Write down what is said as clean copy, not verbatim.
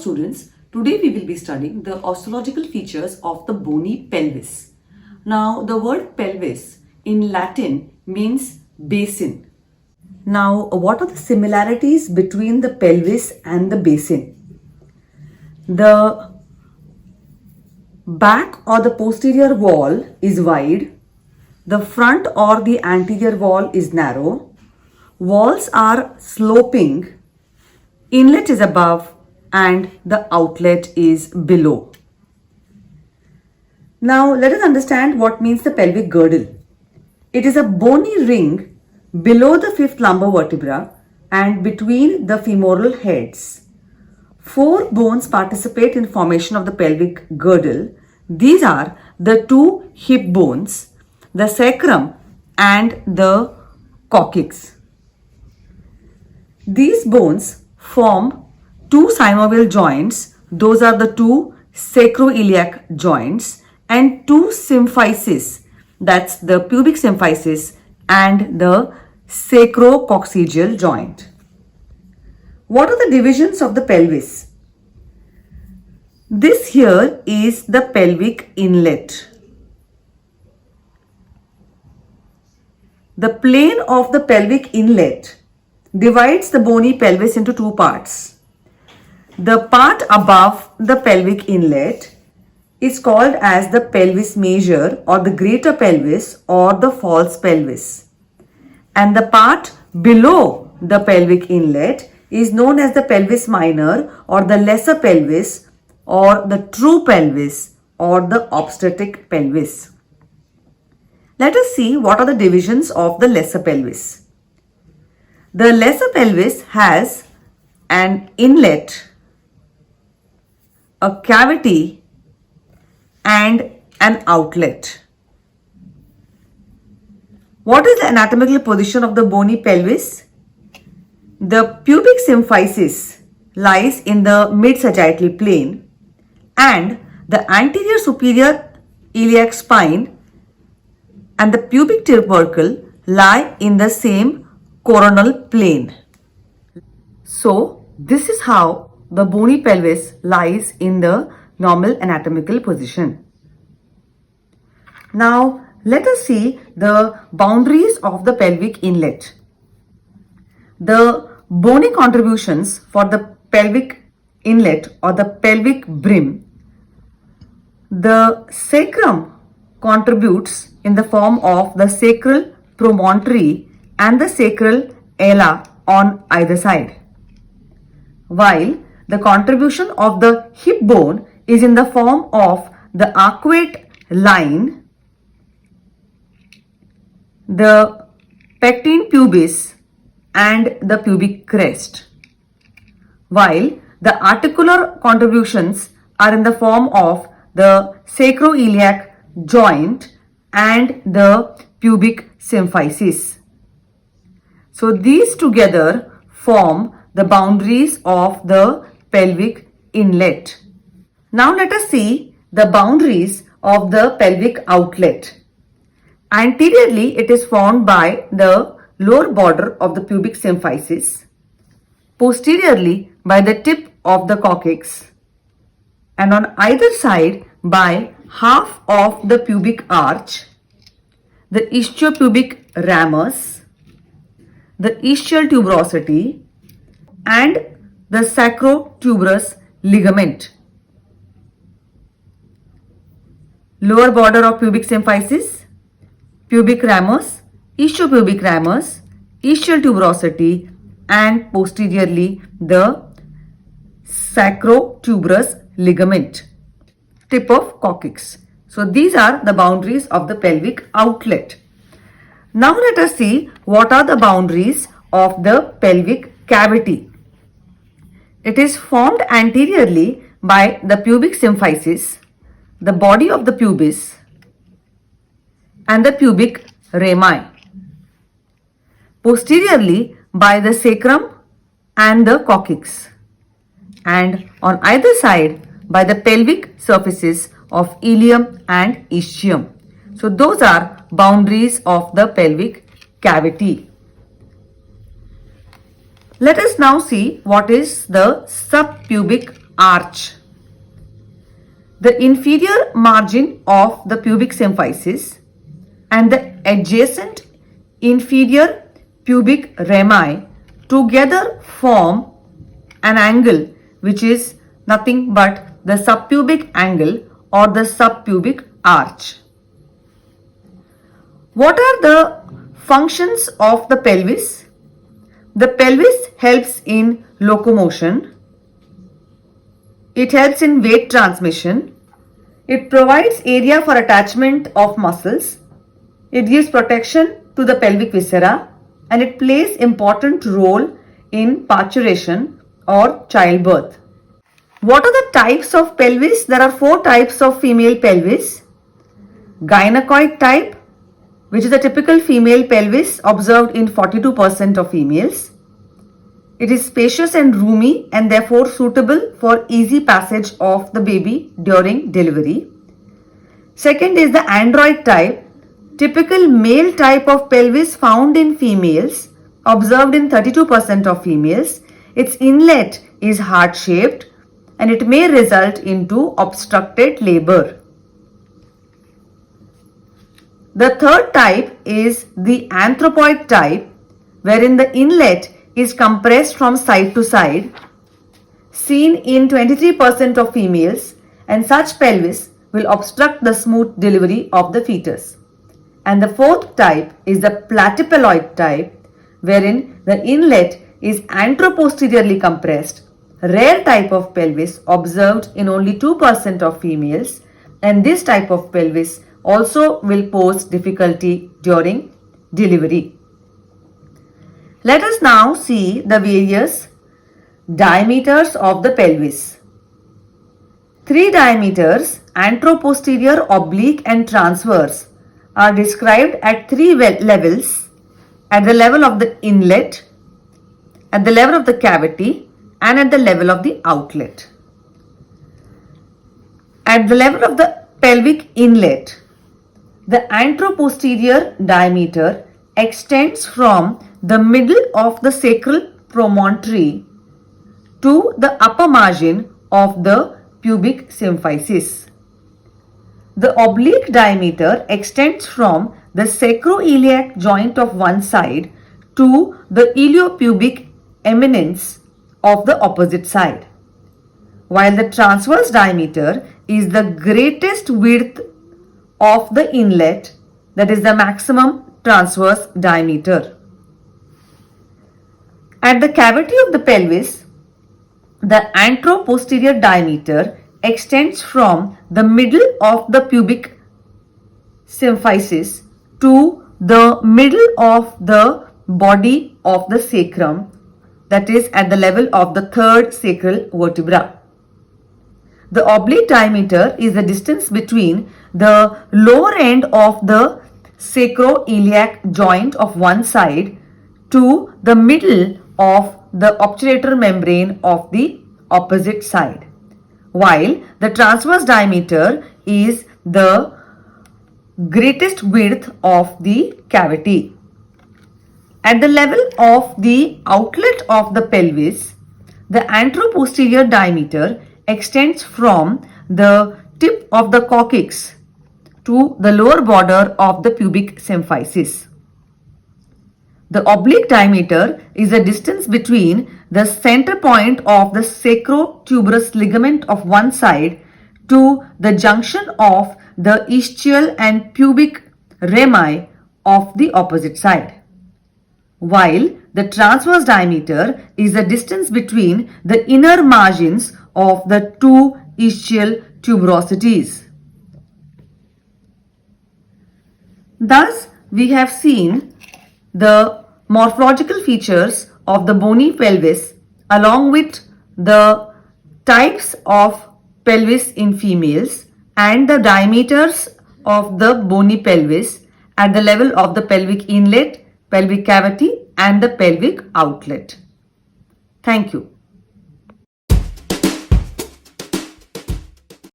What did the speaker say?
students, today we will be studying the osteological features of the bony pelvis. Now the word pelvis in Latin means basin. Now what are the similarities between the pelvis and the basin? The back or the posterior wall is wide, the front or the anterior wall is narrow, walls are sloping, inlet is above and the outlet is below. Now let us understand what means the pelvic girdle. It is a bony ring below the fifth lumbar vertebra and between the femoral heads. 4 bones participate in formation of the pelvic girdle. These are the 2 hip bones, the sacrum and the coccyx. These bones form 2 synovial joints. Those are the 2 sacroiliac joints and 2 symphyses. That's the pubic symphysis and the sacrococcygeal joint. What are the divisions of the pelvis? This here is the pelvic inlet. The plane of the pelvic inlet divides the bony pelvis into 2 parts. The part above the pelvic inlet is called as the pelvis major or the greater pelvis or the false pelvis. And the part below the pelvic inlet is known as the pelvis minor or the lesser pelvis or the true pelvis or the obstetric pelvis. Let us see what are the divisions of the lesser pelvis. The lesser pelvis has an inlet, a cavity and an outlet. What is the anatomical position of the bony pelvis? The pubic symphysis lies in the mid-sagittal plane and the anterior superior iliac spine and the pubic tubercle lie in the same coronal plane. So, this is how the bony pelvis lies in the normal anatomical position. Now, let us see the boundaries of the pelvic inlet. The bony contributions for the pelvic inlet or the pelvic brim. The sacrum contributes in the form of the sacral promontory and the sacral ala on either side, while the contribution of the hip bone is in the form of the arcuate line, the pecten pubis and the pubic crest, while the articular contributions are in the form of the sacroiliac joint and the pubic symphysis. So these together form the boundaries of the pelvic inlet. Now let us see the boundaries of the pelvic outlet. Anteriorly, it is formed by the lower border of the pubic symphysis, posteriorly by the tip of the coccyx, and on either side by half of the pubic arch, the istiopubic ramus, the ischial tuberosity, and the sacrotuberous ligament. Lower border of pubic symphysis, pubic ramus, istiopubic ramus, ischial tuberosity, and posteriorly the sacrotuberous ligament, tip of coccyx. So these are the boundaries of the pelvic outlet. Now let us see what are the boundaries of the pelvic cavity. It is formed anteriorly by the pubic symphysis, the body of the pubis, and the pubic rami. Posteriorly by the sacrum and the coccyx, and on either side by the pelvic surfaces of ilium and ischium. So those are boundaries of the pelvic cavity. Let us now see what is the subpubic arch. The inferior margin of the pubic symphysis and the adjacent inferior pubic rami together form an angle which is nothing but the subpubic angle or the subpubic arch. What are the functions of the pelvis? The pelvis helps in locomotion. It helps in weight transmission. It provides area for attachment of muscles. It gives protection to the pelvic viscera and it plays important role in parturition or childbirth. What are the types of pelvis? There are 4 types of female pelvis. Gynecoid type, which is a typical female pelvis observed in 42% of females. It is spacious and roomy and therefore suitable for easy passage of the baby during delivery. Second is the android type, typical male type of pelvis found in females, observed in 32% of females. Its inlet is heart-shaped and it may result into obstructed labor. The third type is the anthropoid type, wherein the inlet is compressed from side to side, seen in 23% of females, and such pelvis will obstruct the smooth delivery of the fetus. And the fourth type is the platypeloid type, wherein the inlet is anteroposteriorly compressed, rare type of pelvis observed in only 2% of females, and this type of pelvis also will pose difficulty during delivery. Let us now see the various diameters of the pelvis. 3 diameters, anteroposterior, oblique and transverse, are described at 3 levels: at the level of the inlet, at the level of the cavity and at the level of the outlet. At the level of the pelvic inlet, the anteroposterior diameter extends from the middle of the sacral promontory to the upper margin of the pubic symphysis. The oblique diameter extends from the sacroiliac joint of one side to the iliopubic eminence of the opposite side, while the transverse diameter is the greatest width of the inlet, that is the maximum transverse diameter. At the cavity of the pelvis, the anteroposterior diameter extends from the middle of the pubic symphysis to the middle of the body of the sacrum, that is at the level of the third sacral vertebra. The oblique diameter is the distance between the lower end of the sacroiliac joint of one side to the middle of the obturator membrane of the opposite side, while the transverse diameter is the greatest width of the cavity. At the level of the outlet of the pelvis, the anteroposterior diameter extends from the tip of the coccyx to the lower border of the pubic symphysis. The oblique diameter is the distance between the center point of the sacrotuberous ligament of one side to the junction of the ischial and pubic rami of the opposite side, while the transverse diameter is the distance between the inner margins of the two ischial tuberosities. Thus, we have seen the morphological features of the bony pelvis along with the types of pelvis in females and the diameters of the bony pelvis at the level of the pelvic inlet, pelvic cavity and the pelvic outlet. Thank you.